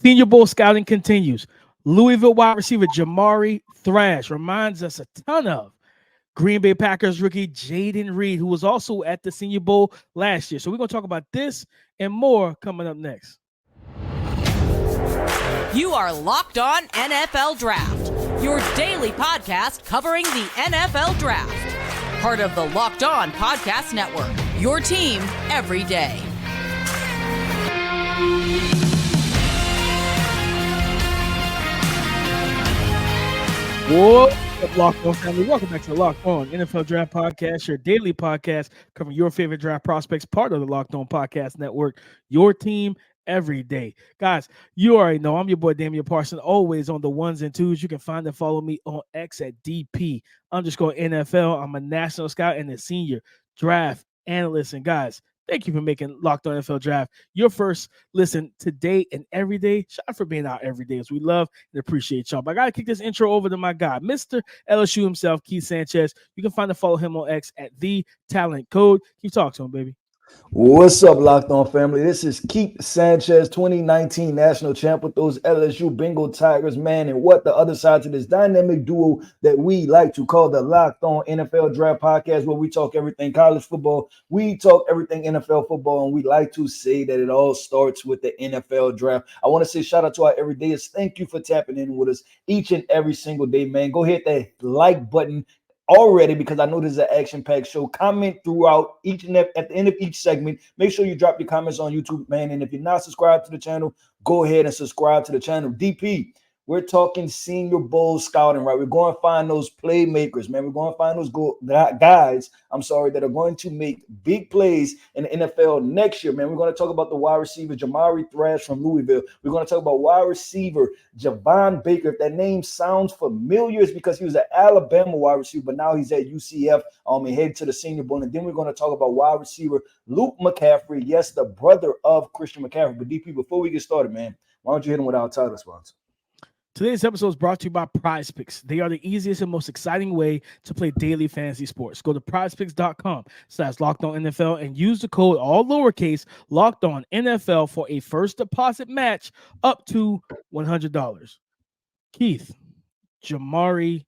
Senior Bowl scouting continues. Louisville wide receiver Jamari Thrash reminds us a ton of Green Bay Packers rookie Jayden Reed, who was also at the Senior Bowl last year. So we're going to talk about this and more coming up next. You are Locked On NFL Draft, your daily podcast covering the NFL Draft. Part of the Locked On Podcast Network, your team every day. What's up, Locked On family? Welcome back to the Locked On NFL Draft Podcast, your daily podcast covering your favorite draft prospects, part of the Locked On Podcast Network, your team every day. Guys, you already know I'm your boy Damian Parson, always on the ones and twos. You can find and follow me on X at DP_NFL. I'm a national scout and a senior draft analyst. And guys, thank you for making Locked On NFL Draft your first listen today and every day. Shout out for being out every day, as we love and appreciate y'all. But I got to kick this intro over to my guy, Mr. LSU himself, Keith Sanchez. You can find and follow him on X at The Talent Code. Keep talking to him, baby. What's up, Locked On family? This is Keith Sanchez, 2019 national champ with those LSU Bengal Tigers, man. And what the other side to this dynamic duo that we like to call the Locked On NFL Draft Podcast, where we talk everything college football, we talk everything NFL football, and we like to say that it all starts with the NFL draft. I want to say shout out to our everydayers. Thank you for tapping in with us each and every single day, man. Go hit that like button already, because I know this is an action-packed show. Comment throughout each and at the end of each segment. Make sure you drop your comments on YouTube, man. And if you're not subscribed to the channel, go ahead and subscribe to the channel. DP, we're talking Senior Bowl scouting, right? We're going to find those playmakers, man. We're going to find those guys, that are going to make big plays in the NFL next year, man. We're going to talk about the wide receiver Jamari Thrash from Louisville. We're going to talk about wide receiver Javon Baker. If that name sounds familiar, it's because he was an Alabama wide receiver, but now he's at UCF and headed to the Senior Bowl. And then we're going to talk about wide receiver Luke Mccaffrey, yes, the brother of Christian Mccaffrey. But DP, before we get started, man, why don't you hit him with our title sponsor? Today's episode is brought to you by Prize Picks. They are the easiest and most exciting way to play daily fantasy sports. Go to prizepicks.com/LockedOnNFL and use the code, all lowercase, LockedOnNFL for a first deposit match up to $100. Keith, Jamari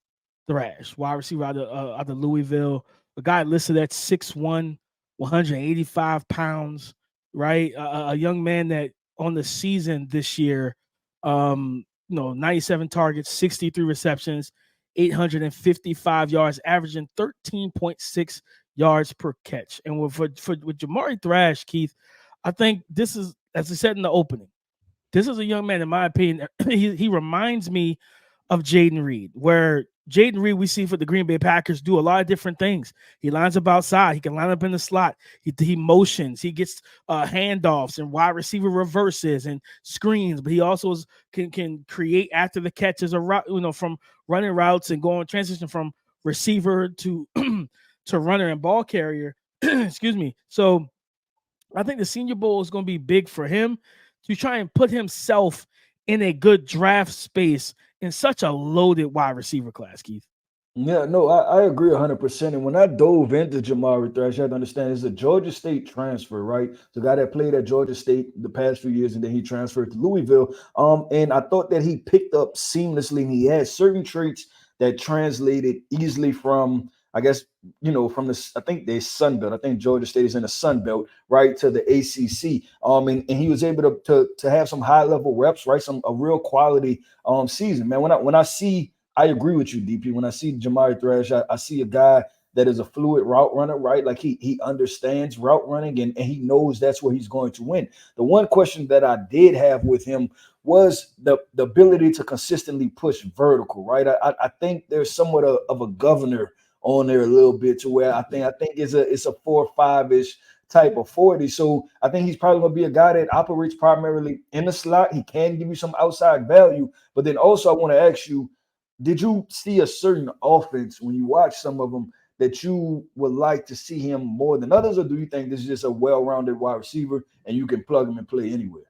Thrash, wide receiver out of Louisville, a guy listed at 6'1", 185 pounds, right? A young man that on the season this year, 97 targets, 63 receptions, 855 yards, averaging 13.6 yards per catch. And with Jamari Thrash, Keith, I think this is, as I said in the opening, this is a young man, in my opinion, he reminds me of Jayden Reed, where Jayden Reed, we see for the Green Bay Packers, do a lot of different things. He lines up outside. He can line up in the slot. He motions. He gets handoffs and wide receiver reverses and screens. But he also can create after the catches a route, from running routes and going transition from receiver to to runner and ball carrier. Excuse me. So I think the Senior Bowl is going to be big for him to try and put himself in a good draft space in such a loaded wide receiver class, Keith. Yeah, no, I agree 100%. And when I dove into Jamari Thrash, you have to understand it's a Georgia State transfer, right? The guy that played at Georgia State the past few years, and then he transferred to Louisville. And I thought that he picked up seamlessly, and he had certain traits that translated easily from, I guess, from the, I think they Sun Belt. I think Georgia State is in the Sun Belt, right, to the ACC. And he was able to have some high level reps, right, a real quality season, man. When I see, I agree with you, DP. When I see Jamari Thrash, I see a guy that is a fluid route runner, right? Like he understands route running and he knows that's where he's going to win. The one question that I did have with him was the ability to consistently push vertical, right? I think there's somewhat of a governor on there a little bit, to where I think it's a 4.5-ish type of 40. So I think he's probably going to be a guy that operates primarily in the slot. He can give you some outside value. But then also I want to ask you, did you see a certain offense when you watch some of them that you would like to see him more than others? Or do you think this is just a well-rounded wide receiver and you can plug him and play anywhere?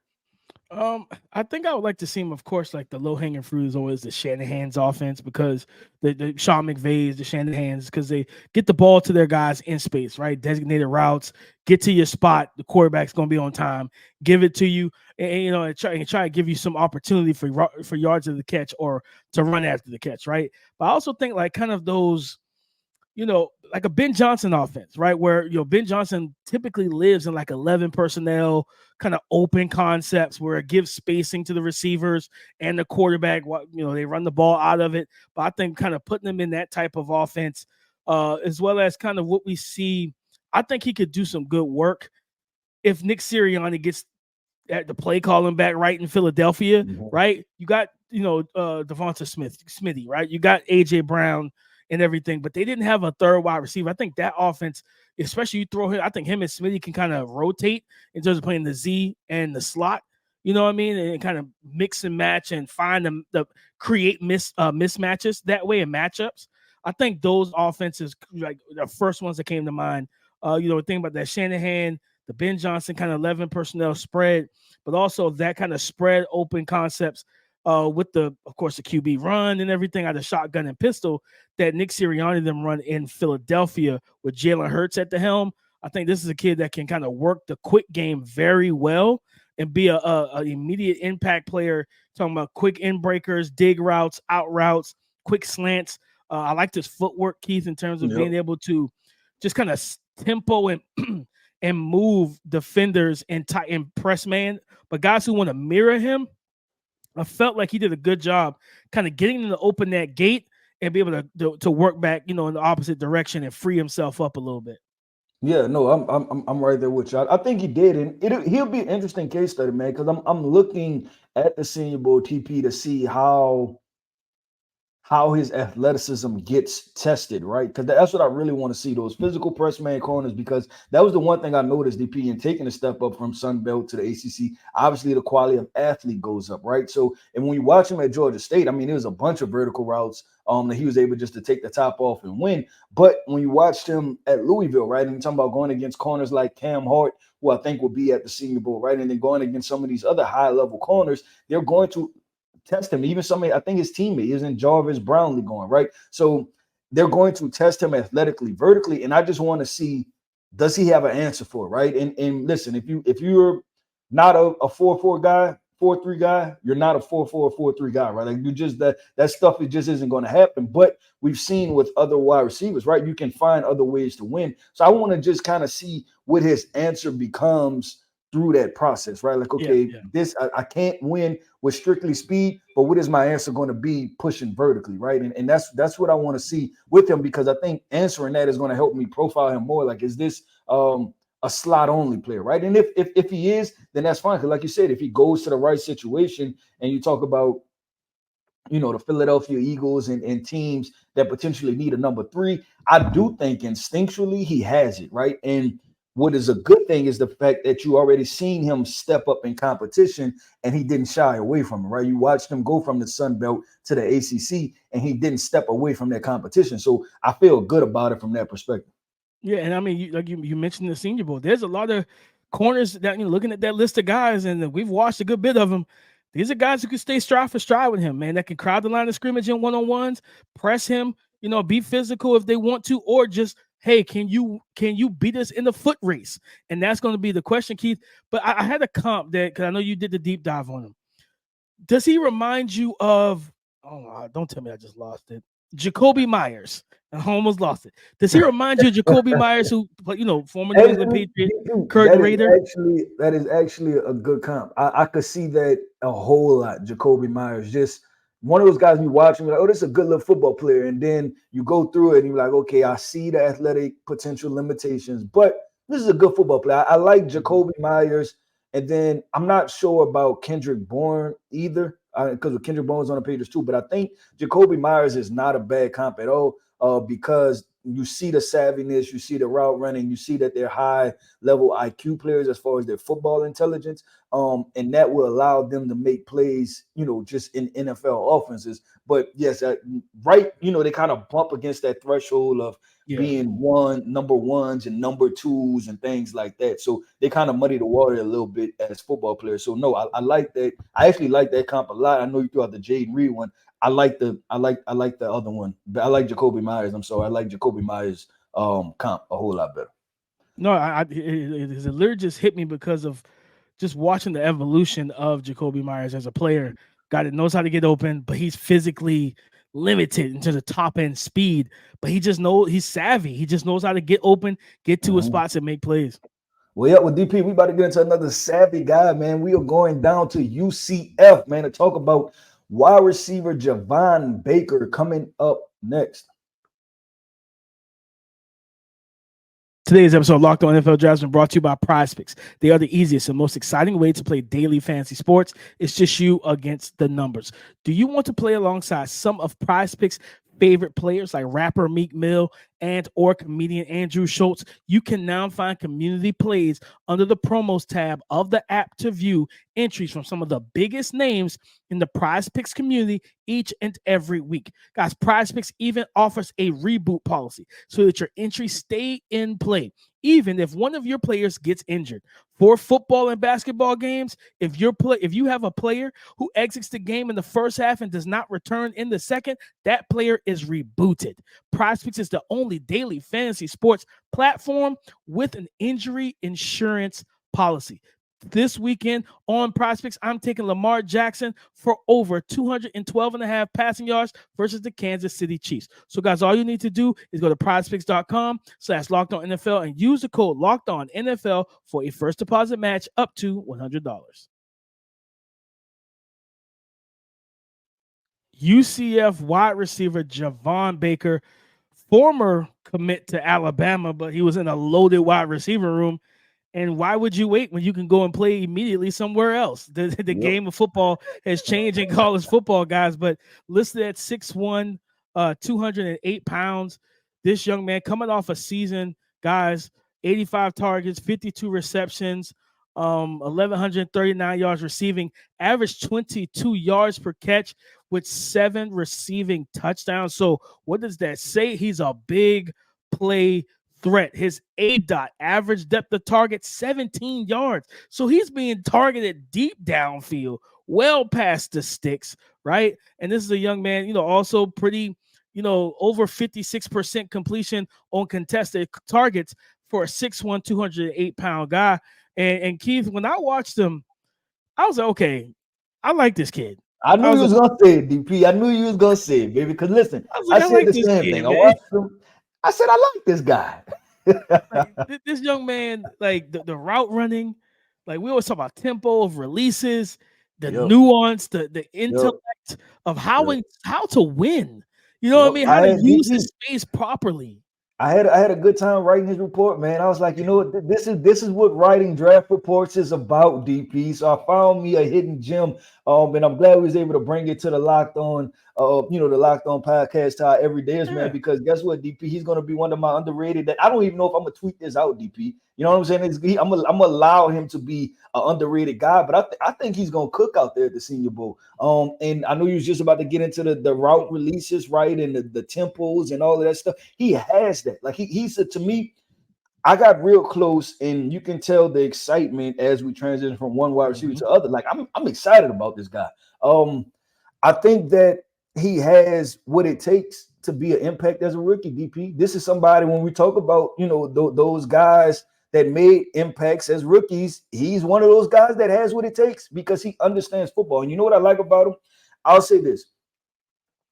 I think I would like to see him, of course, like the low-hanging fruit is always the Shanahan's offense because the Sean McVays, the Shanahan's, because they get the ball to their guys in space, right? Designated routes, get to your spot, the quarterback's going to be on time, give it to you, and try to give you some opportunity for yards of the catch or to run after the catch, right? But I also think like kind of those, like a Ben Johnson offense, right? Where, Ben Johnson typically lives in like 11 personnel, kind of open concepts where it gives spacing to the receivers and the quarterback. They run the ball out of it. But I think kind of putting them in that type of offense, as well as kind of what we see, I think he could do some good work if Nick Sirianni gets at the play calling back right in Philadelphia, right? You got, Devonta Smithy, right? You got AJ Brown and everything, but they didn't have a third wide receiver. I think that offense, especially you throw him, I think him and Smitty can kind of rotate in terms of playing the Z and the slot, you know what I mean? And kind of mix and match and find the create mismatches that way and matchups. I think those offenses, like the first ones that came to mind, think about that Shanahan, the Ben Johnson kind of 11 personnel spread, but also that kind of spread open concepts with of course, the QB run and everything out of shotgun and pistol that Nick Sirianni them run in Philadelphia with Jalen Hurts at the helm. I think this is a kid that can kind of work the quick game very well and be a immediate impact player. Talking about quick in breakers, dig routes, out routes, quick slants. I like this footwork, Keith, in terms of being able to just kind of tempo and and move defenders and press man. But guys who want to mirror him, I felt like he did a good job kind of getting them to open that gate and be able to work back, in the opposite direction and free himself up a little bit. Yeah, no, I'm right there with you. I think he did, and he'll be an interesting case study, man, because I'm looking at the Senior Bowl TP to see how his athleticism gets tested, right? Because that's what I really want to see, those physical press man corners, because that was the one thing I noticed, DP, in taking a step up from Sun Belt to the ACC. Obviously, the quality of athlete goes up, right? So, and when you watch him at Georgia State, I mean, there was a bunch of vertical routes that he was able just to take the top off and win. But when you watched him at Louisville, right, and you're talking about going against corners like Cam Hart, who I think will be at the Senior Bowl, right, and then going against some of these other high-level corners, they're going to test him. Even somebody, I think his teammate isn't Jarvis Brownlee going, right? So they're going to test him athletically, vertically, and I just want to see, does he have an answer for it, right? And listen, if you're not a 4-4 guy, 4-3 guy, you're not a 4-4, 4-3 guy, right? Like you just that stuff, it just isn't going to happen. But we've seen with other wide receivers, right? You can find other ways to win. So I want to just kind of see what his answer becomes through that process, right? Like, okay, this I can't win with strictly speed, but what is my answer going to be pushing vertically, right? And that's what I want to see with him, because I think answering that is going to help me profile him more. Like, is this a slot only player, right? And if he is, then that's fine. Because like you said, if he goes to the right situation, and you talk about, the Philadelphia Eagles and teams that potentially need a number 3, I do think instinctually he has it, right? And what is a good thing is the fact that you already seen him step up in competition and he didn't shy away from it, right? You watched him go from the Sun Belt to the ACC and he didn't step away from that competition. So I feel good about it from that perspective. Yeah, and I mean, you mentioned the Senior Bowl. There's a lot of corners that, looking at that list of guys, and we've watched a good bit of them. These are guys who can stay stride for stride with him, man, that can crowd the line of scrimmage in one-on-ones, press him, be physical if they want to, or just, hey, can you beat us in the foot race? And that's going to be the question, Keith. But I had a comp that, because I know you did the deep dive on him. Does he remind you of, don't tell me I just lost it, Jakobi Meyers? I almost lost it. Does he remind you of Jakobi Meyers, who, former New England Patriot, current Raider? That is actually a good comp. I could see that a whole lot. Jakobi Meyers, just one of those guys you watch and you're like, oh, this is a good little football player. And then you go through it and you're like, okay, I see the athletic potential limitations, but this is a good football player. I like Jakobi Meyers. And then I'm not sure about Kendrick Bourne either, because Kendrick Bourne's on the Patriots too. But I think Jakobi Meyers is not a bad comp at all. because you see the savviness, you see the route running, you see that they're high level IQ players as far as their football intelligence. And that will allow them to make plays, just in NFL offenses. But yes, right, they kind of bump against that threshold of being number ones and number twos and things like that. So they kind of muddy the water a little bit as football players. So no, I like that. I actually like that comp a lot. I know you threw out the Jayden Reed one. I like the other one. I like Jakobi Meyers. I'm sorry. I like Jakobi Meyers comp a whole lot better. No, it literally just hit me because of just watching the evolution of Jakobi Meyers as a player. Guy that knows how to get open, but he's physically limited in terms of top end speed. But he's savvy. He just knows how to get open, get to his spots, and make plays. Well, yeah, with DP, we about to get into another savvy guy, man. We are going down to UCF, man, to talk about wide receiver Javon Baker coming up next. Today's episode of Locked On NFL Draft has been brought to you by PrizePicks. They are the easiest and most exciting way to play daily fantasy sports. It's just you against the numbers. Do you want to play alongside some of PrizePicks' favorite players like rapper Meek Mill and/or comedian Andrew Schultz? You can now find community plays under the promos tab of the app to view entries from some of the biggest names in the PrizePicks community each and every week. Guys, PrizePicks even offers a reboot policy so that your entries stay in play, even if one of your players gets injured. For football and basketball games, if you have a player who exits the game in the first half and does not return in the second, that player is rebooted. PrizePicks is the only daily fantasy sports platform with an injury insurance policy. This weekend on PrizePicks, I'm taking Lamar Jackson for over 212.5 passing yards versus the Kansas City Chiefs. So, guys, all you need to do is go to prizepicks.com/LockedOnNFL and use the code LockedOnNFL for a first deposit match up to $100. UCF wide receiver Javon Baker, former commit to Alabama, but he was in a loaded wide receiver room. And why would you wait when you can go and play immediately somewhere else? The game of football has changed in college football, guys, but listed at 6'1", 208 pounds. This young man coming off a season, guys, 85 targets, 52 receptions, 1,139 yards receiving, average 22 yards per catch with 7 receiving touchdowns. So what does that say? He's a big play threat. His ADOT, average depth of target, 17 yards. So he's being targeted deep downfield, well past the sticks, right? And this is a young man, also pretty, over 56% completion on contested targets for a 6'1", 208-pound guy. And Keith, when I watched him, I was like, okay, I like this kid. I knew you was going to say it, DP. I knew you was going to say it, baby. Because listen, I said the same thing. I watched him. I said, I like this guy. This young man, like the route running, like we always talk about tempo of releases, the nuance, the intellect of how to win. You know what I mean? How to use his space properly. I had a good time writing his report, man. I was like, this is what writing draft reports is about, DP. So I found me a hidden gem, and I'm glad we was able to bring it to the Locked On, the Locked On podcast to our everydayers, man. Because guess what, DP? He's gonna be one of my underrated. That I don't even know if I'm gonna tweet this out, DP. You know what I'm saying? I'm gonna allow him to be an underrated guy, but I think he's gonna cook out there at the Senior Bowl. And I know you was just about to get into the route releases, right, and the tempos and all of that stuff. He has that. Like he said to me, I got real close, and you can tell the excitement as we transition from one wide receiver to other. Like I'm excited about this guy. I think that he has what it takes to be an impact as a rookie, DP. This is somebody, when we talk about, those guys that made impacts as rookies, he's one of those guys that has what it takes because he understands football. And you know what I like about him? I'll say this.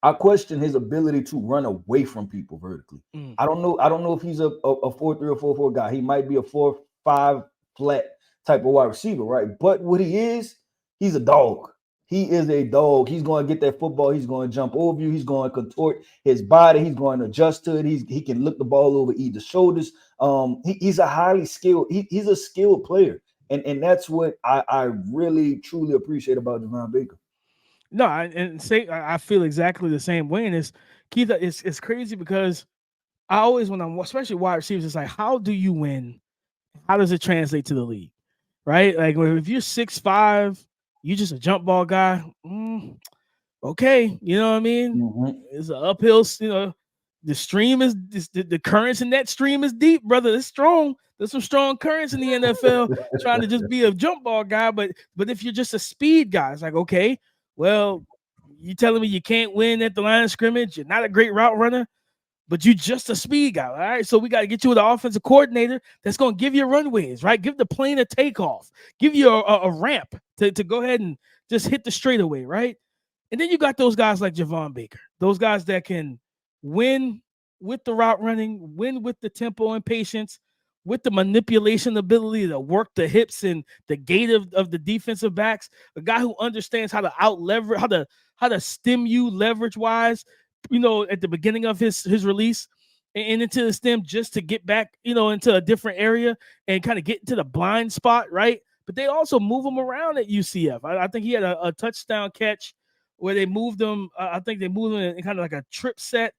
I question his ability to run away from people vertically. I don't know if he's a 4-3 or 4-4 guy. He might be a 4-5 flat type of wide receiver, right? But what he is, he's a dog. He is a dog. He's going to get that football. He's going to jump over you. He's going to contort his body. He's going to adjust to it. He can look the ball over either shoulders. He's a highly skilled. He's a skilled player, and that's what I really truly appreciate about Javon Baker. No, I feel exactly the same way. And it's, Keith, it's crazy because I always, when I'm especially wide receivers, it's like, how do you win? How does it translate to the league? Right? Like if you're 6'5", you just a jump ball guy. Okay, you know what I mean? Mm-hmm. It's an uphill, the stream is the currents in that stream is deep, brother. It's strong. There's some strong currents in the NFL trying to just be a jump ball guy. But if you're just a speed guy, it's like, okay, well, you telling me you can't win at the line of scrimmage. You're not a great route runner, but you just a speed guy. All right. So we got to get you with an offensive coordinator that's going to give you runways, right? Give the plane a takeoff, give you a ramp to go ahead and just hit the straightaway, right? And then you got those guys like Javon Baker, those guys that can win with the route running, win with the tempo and patience, with the manipulation ability to work the hips and the gait of the defensive backs, a guy who understands how to out leverage, how to stem you leverage wise, at the beginning of his release and into the stem just to get back, into a different area and kind of get into the blind spot, right? But they also move him around at UCF. I think he had a touchdown catch where they moved him. I think they moved him in kind of like a trip set.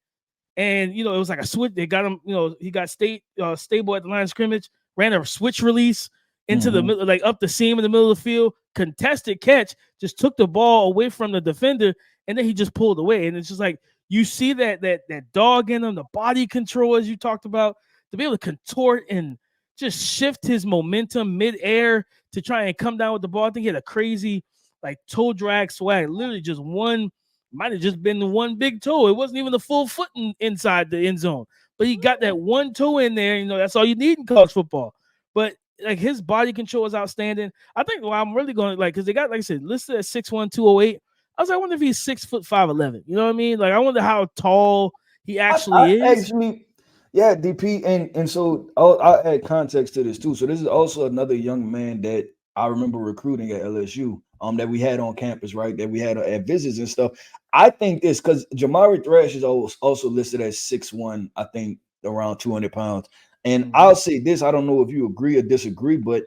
And, it was like a switch. They got him, he got stable at the line of scrimmage, ran a switch release into the middle, like up the seam in the middle of the field, contested catch, just took the ball away from the defender, and then he just pulled away. And it's just like, you see that dog in him, the body control, as you talked about, to be able to contort and just shift his momentum midair to try and come down with the ball. I think he had a crazy, like, toe drag swag, literally just one. Might have just been the one big toe. It wasn't even a full foot inside the end zone. But he got that one toe in there. That's all you need in college football. But like his body control is outstanding. I think I'm really going to because they got, like I said, listed at 6'1", 208. I was like, I wonder if he's 6'5", 11. You know what I mean? Like I wonder how tall he actually is. Actually, yeah, DP, and so I'll add context to this too. So this is also another young man that I remember recruiting at LSU. That we had on campus, right? That we had at visits and stuff. I think this because Jamari Thrash is also listed as 6'1", I think around 200 pounds. And I'll say this: I don't know if you agree or disagree, but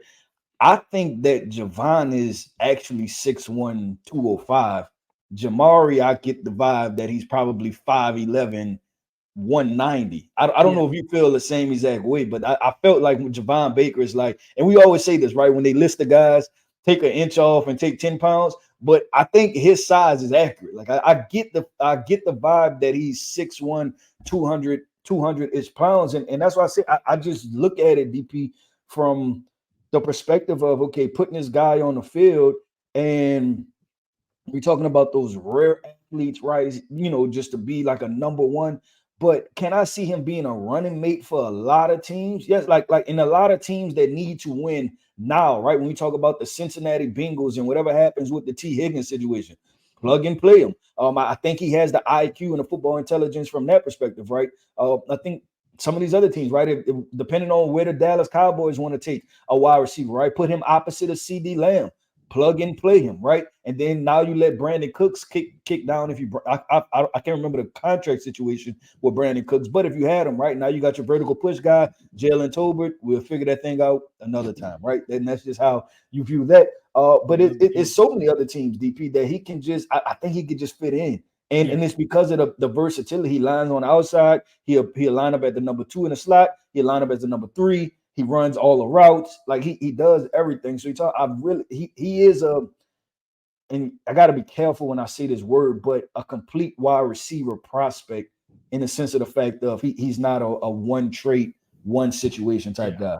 I think that Javon is actually 6'1", 205. Jamari, I get the vibe that he's probably 5'11", 190. I don't know if you feel the same exact way, but I felt like with Javon Baker is like, and we always say this, right? When they list the guys, take an inch off and take 10 pounds, but I think his size is accurate. Like I get the vibe that he's 6'1", 200-ish pounds. And that's why I say I just look at it, DP, from the perspective of, okay, putting this guy on the field, and we're talking about those rare athletes, right? Just to be like a number one. But can I see him being a running mate for a lot of teams? Yes, like in a lot of teams that need to win now, right? When we talk about the Cincinnati Bengals and whatever happens with the T. Higgins situation, plug and play him. I think he has the IQ and the football intelligence from that perspective, right? I think some of these other teams, right? If depending on where the Dallas Cowboys want to take a wide receiver, right? Put him opposite of CD Lamb. Plug and play him, right? And then now you let Brandon Cooks kick down. If you, I can't remember the contract situation with Brandon Cooks, but if you had him, right now, you got your vertical push guy, Jalen Tolbert. We'll figure that thing out another time, right? And that's just how you view that. But it's so many other teams, DP, that he can just. I think he could just fit in, and it's because of the versatility. He lines on the outside. He'll line up at the number 2 in the slot. He'll line up as the number 3. He runs all the routes, like he does everything. So he is and I got to be careful when I say this word, but a complete wide receiver prospect in the sense of the fact of he's not a one trait, one situation type guy.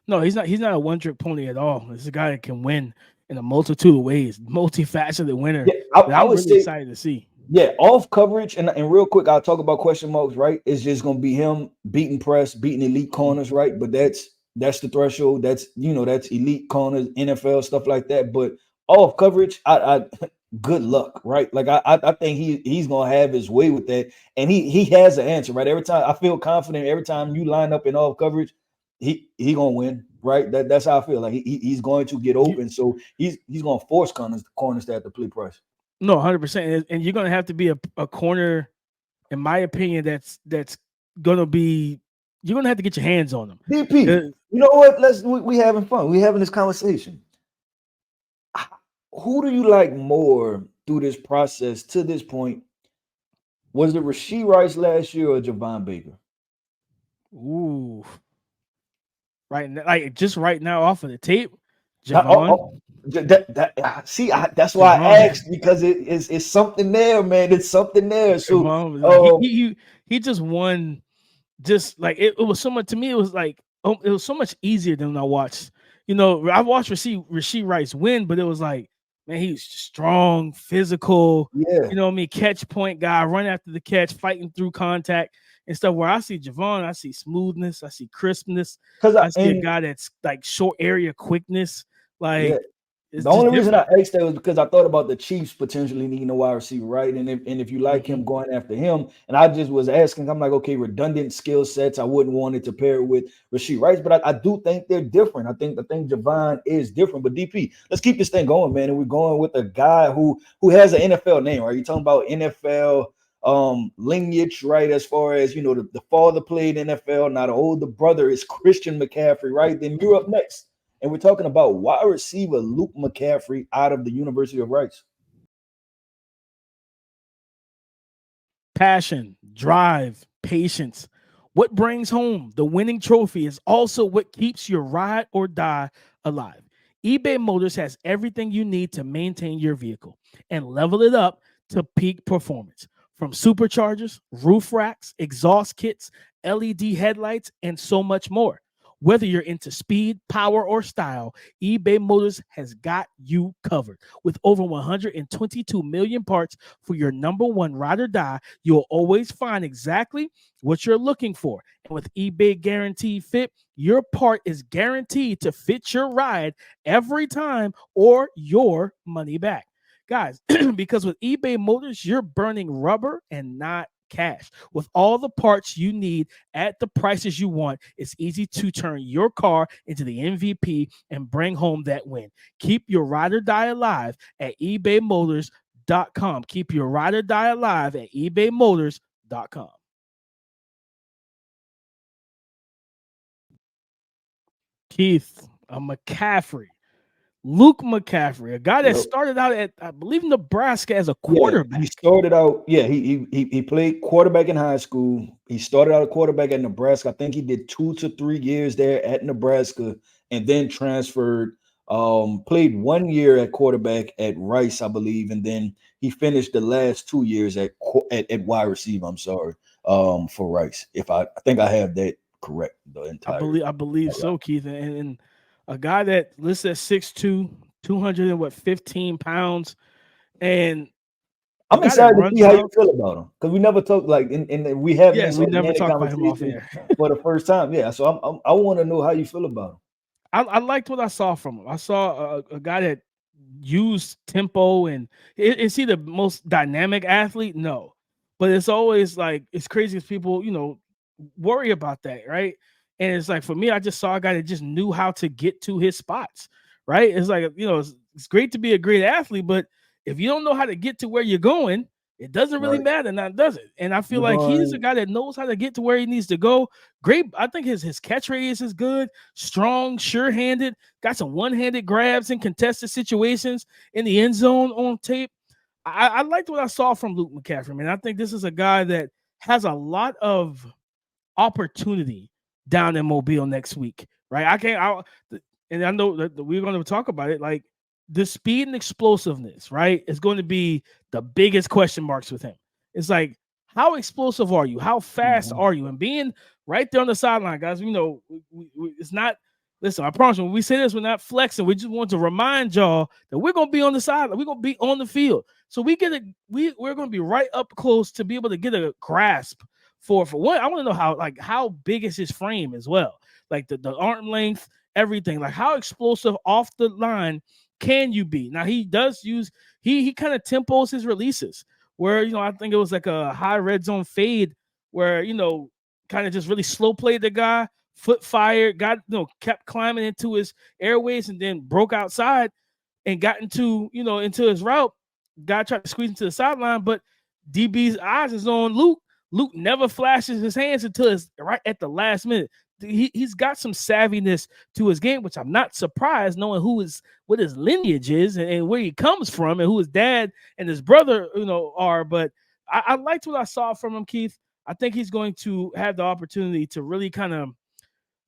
No, he's not. He's not a one trick pony at all. He's a guy that can win in a multitude of ways, multifaceted winner. Yeah, I was really excited to see. Yeah, off coverage, and real quick, I'll talk about question marks, right? It's just gonna be him beating press, beating elite corners, right? But that's the threshold. That's that's elite corners, NFL stuff like that. But off coverage, I good luck, right? Like I think he's gonna have his way with that, and he has an answer, right? Every time I feel confident, every time you line up in off coverage, he gonna win, right? That's how I feel. Like he's going to get open, so he's gonna force corners to have to play press. No, 100%, and you're gonna have to be a corner, in my opinion. That's gonna be. You're gonna have to get your hands on them. DP, you know what? We having fun. We having this conversation. Who do you like more through this process to this point? Was it Rashee Rice last year or Javon Baker? Ooh, right now, like just right now off of the tape, Oh, Javon. oh, that's why I Javon. asked, because it's something there, man. It's something there. So, Javon, like um, he just won. Just like it was so much to me. It was like it was so much easier than when I watched. I watched Rashee Rice win, but it was like, man, he's strong, physical. yeah, You know what I mean? Catch point guy, run after the catch, fighting through contact and stuff. Where I see Javon, I see smoothness, I see crispness, because I see a guy that's like short area quickness. yeah. Like it's The just only reason different. I asked that was because I thought about the Chiefs potentially needing a wide receiver, right? And if you like him, going after him, and I just was asking, I'm like, okay, redundant skill sets. I wouldn't want it to pair with Rashee Rice, but I do think they're different. I think Javon is different. But DP, let's keep this thing going, man. And we're going with a guy who has an NFL name, right? You're talking about NFL lineage, right? As far as the father played NFL, now the older brother is Christian McCaffrey, right? Then you're up next. And we're talking about wide receiver Luke McCaffrey out of the University of Rice. Passion, drive, patience. What brings home the winning trophy is also what keeps your ride or die alive. eBay Motors has everything you need to maintain your vehicle and level it up to peak performance. From superchargers, roof racks, exhaust kits, LED headlights, and so much more. Whether you're into speed, power, or style, eBay Motors has got you covered. With over 122 million parts for your number one ride or die, you'll always find exactly what you're looking for. And with eBay Guaranteed Fit, your part is guaranteed to fit your ride every time or your money back. Guys, because with eBay Motors, you're burning rubber and not cash. With all the parts you need at the prices you want, it's easy to turn your car into the MVP and bring home that win. Keep your ride or die alive at ebaymotors.com. Keep your ride or die alive at ebaymotors.com. Keith, a McCaffrey. Luke McCaffrey, a guy that started out at, I believe, Nebraska as a quarterback. He started out, he played quarterback in high school. He started out a quarterback at Nebraska. I think he did 2 to 3 years there at Nebraska and then transferred. Played 1 year at quarterback at Rice, I believe, and then he finished the last 2 years at wide receiver. I'm sorry, for Rice. If I think I have that correct. The entire, I believe so, Keith, and a guy that listed at 6'2", 215 pounds, and I'm excited to see how you feel about him, because we never talked and we have this we never organic talked about him off air for the first time. Yeah, so I want to know how you feel about him. I liked what I saw from him. I saw a guy that used tempo, and is he the most dynamic athlete? No, but it's always like it's crazy as people worry about that, right? And it's like, for me, I just saw a guy that just knew how to get to his spots, right? It's like, it's great to be a great athlete, but if you don't know how to get to where you're going, it doesn't really matter now, does it? And I feel like he's a guy that knows how to get to where he needs to go. Great. I think his catch radius is good, strong, sure-handed, got some one-handed grabs in contested situations in the end zone on tape. I liked what I saw from Luke McCaffrey, man. I think this is a guy that has a lot of opportunity down in Mobile next week, right? And I know that we're going to talk about it. Like, the speed and explosiveness, right, is going to be the biggest question marks with him. It's like, how explosive are you? How fast are you? And being right there on the sideline, guys, it's not. Listen, I promise you, when we say this, we're not flexing. We just want to remind y'all that we're going to be on the sideline. We're going to be on the field. So we're going to be right up close to be able to get a grasp for one. I want to know how big is his frame as well, like the arm length, everything. Like, how explosive off the line can you be? Now, he does use he kind of tempos his releases, where I think it was like a high red zone fade where kind of just really slow played the guy, foot fired, kept climbing into his airways, and then broke outside and got into his route. Guy tried to squeeze into the sideline, but DB's eyes is on Luke. Luke never flashes his hands until it's right at the last minute. He's got some savviness to his game, which I'm not surprised, knowing what his lineage is and where he comes from and who his dad and his brother are. But I liked what I saw from him, Keith. I think he's going to have the opportunity to really kind of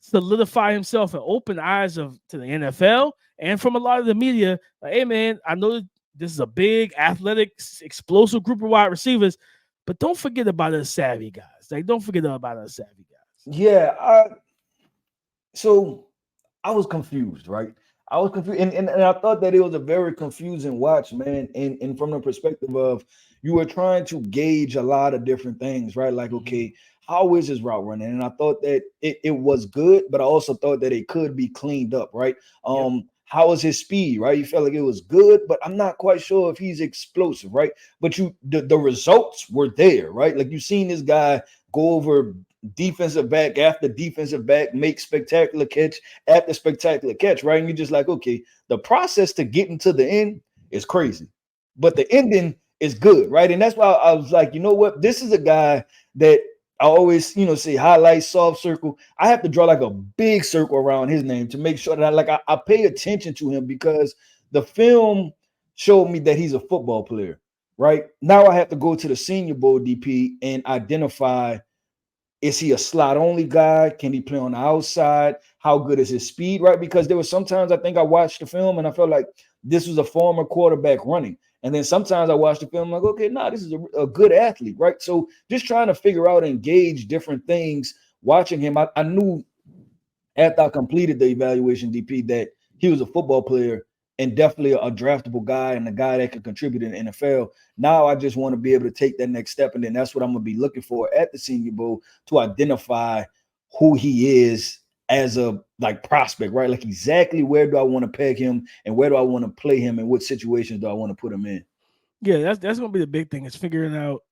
solidify himself and open eyes to the NFL and from a lot of the media. Like, hey, man, I know this is a big, athletic, explosive group of wide receivers, but don't forget about us savvy guys. Like, don't forget about us savvy guys. Yeah. So I was confused, right? I was confused, and I thought that it was a very confusing watch, man. And from the perspective of you were trying to gauge a lot of different things, right? Like, okay, how is his route running? And I thought that it was good, but I also thought that it could be cleaned up, right? How is his speed, right? You felt like it was good, but I'm not quite sure if he's explosive, right? But the results were there, right? Like you seen this guy go over defensive back after defensive back, make spectacular catch after spectacular catch, right? And you're just like, okay, the process to getting to the end is crazy, but the ending is good, right? And that's why I was like, you know what? This is a guy that I always, say highlight, soft circle. I have to draw like a big circle around his name to make sure that I pay attention to him, because the film showed me that he's a football player, right? Now I have to go to the Senior Bowl, DP, and identify, is he a slot only guy? Can he play on the outside? How good is his speed, right? Because there was sometimes I think I watched the film and I felt like this was a former quarterback running. And then sometimes I watch the film like, okay, this is a good athlete, right? So just trying to figure out and gauge different things. Watching him, I knew after I completed the evaluation, DP, that he was a football player and definitely a draftable guy and a guy that could contribute in the NFL. Now I just want to be able to take that next step, and then that's what I'm going to be looking for at the Senior Bowl to identify who he is as a prospect, right? Like exactly where do I want to peg him and where do I want to play him and what situations do I want to put him in? Yeah, that's going to be the big thing, is figuring out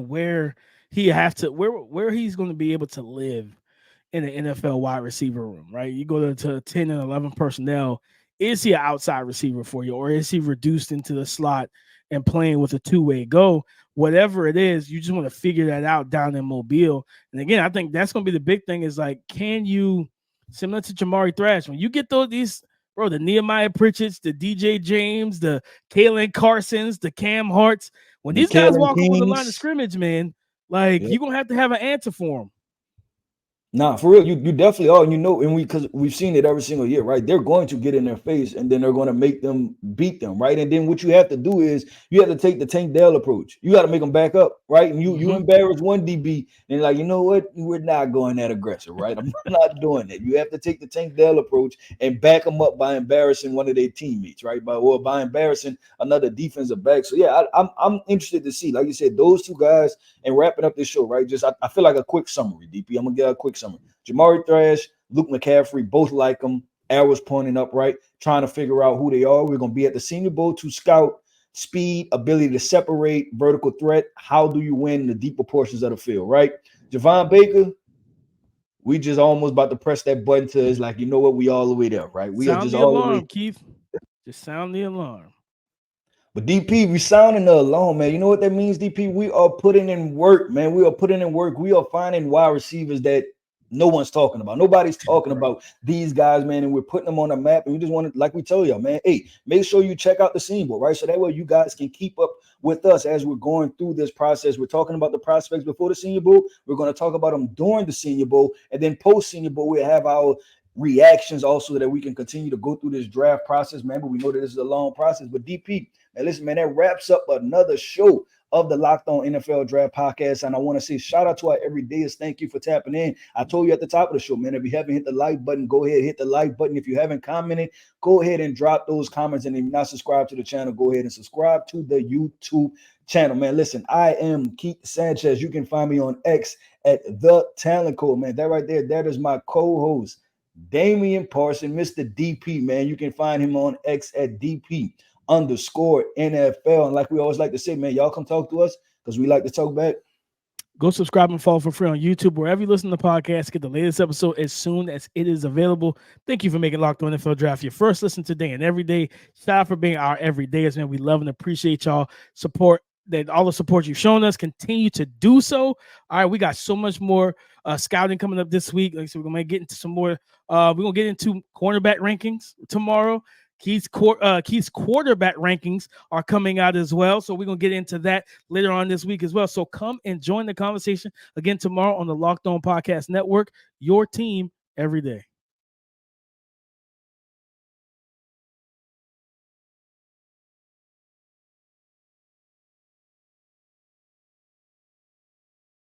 where he where he's going to be able to live in the NFL wide receiver room, right? You go to 10 and 11 personnel. Is he an outside receiver for you, or is he reduced into the slot and playing with a two-way go? Whatever it is, you just want to figure that out down in Mobile. And again, I think that's going to be the big thing, is like, can you, similar to Jamari Thrash, when you get these, bro, the Nehemiah Pritchett's, the DJ James, the Kalen Carsons, the Cam Harts, when these guys walk over the line of scrimmage, man, like, you're going to have an answer for them. Nah, for real, you definitely are. And because we've seen it every single year, right? They're going to get in their face and then they're going to make them beat them, right? And then what you have to do is you have to take the Tank Dell approach. You got to make them back up, right? And you embarrass one DB and like, you know what? We're not going that aggressive, right? I'm not doing it. You have to take the Tank Dell approach and back them up by embarrassing one of their teammates, right? By embarrassing another defensive back. So yeah, I'm interested to see, like you said, those two guys. And wrapping up this show, right? Just I feel like a quick summary, DP. I'm gonna get a quick summary. Jamari Thrash, Luke McCaffrey, both like them. Arrows pointing up, right? Trying to figure out who they are. We're gonna be at the Senior Bowl to scout speed, ability to separate, vertical threat. How do you win in the deeper portions of the field, right? Javon Baker, we just almost about to press that button to it's like, you know what? We all the way there, right? We sound are just the all alarm, the way. Keith. Just sound the alarm. But DP, we sounding the alarm, man. You know what that means, DP? We are putting in work, man. We are putting in work. We are finding wide receivers that no one's talking about. Nobody's talking about these guys, man. And we're putting them on the map. And we just want to, like we told y'all, man, hey, make sure you check out the Senior Bowl, right? So that way you guys can keep up with us as we're going through this process. We're talking about the prospects before the Senior Bowl. We're going to talk about them during the Senior Bowl. And then post-Senior Bowl, we'll have our reactions also so that we can continue to go through this draft process, man. But we know that this is a long process. But DP, man, listen, man, that wraps up another show of the Locked On NFL Draft Podcast. And I want to say shout out to our everydayers. Thank you for tapping in. I told you at the top of the show, man, if you haven't hit the like button, go ahead, hit the like button. If you haven't commented, go ahead and drop those comments. And if you're not subscribed to the channel, go ahead and subscribe to the YouTube channel, man. Listen, I am Keith Sanchez. You can find me on X at The Talent Code, man. That right there, that is my co-host, Damian Parson, Mr. DP, man. You can find him on X at DP_NFL. And like we always like to say, man, y'all come talk to us because we like to talk back. Go subscribe and follow for free on YouTube. Wherever you listen to the podcast, get the latest episode as soon as it is available. Thank you for making Locked On NFL Draft your first listen today and every day. Shout out for being our everydayers, man. We love and appreciate y'all support. That all the support you've shown us, continue to do so. All right, we got so much more scouting coming up this week. Like I said, we're gonna get into some more. We're gonna get into cornerback rankings tomorrow. Keith's quarterback rankings are coming out as well. So we're going to get into that later on this week as well. So come and join the conversation again tomorrow on the Locked On Podcast Network, your team every day.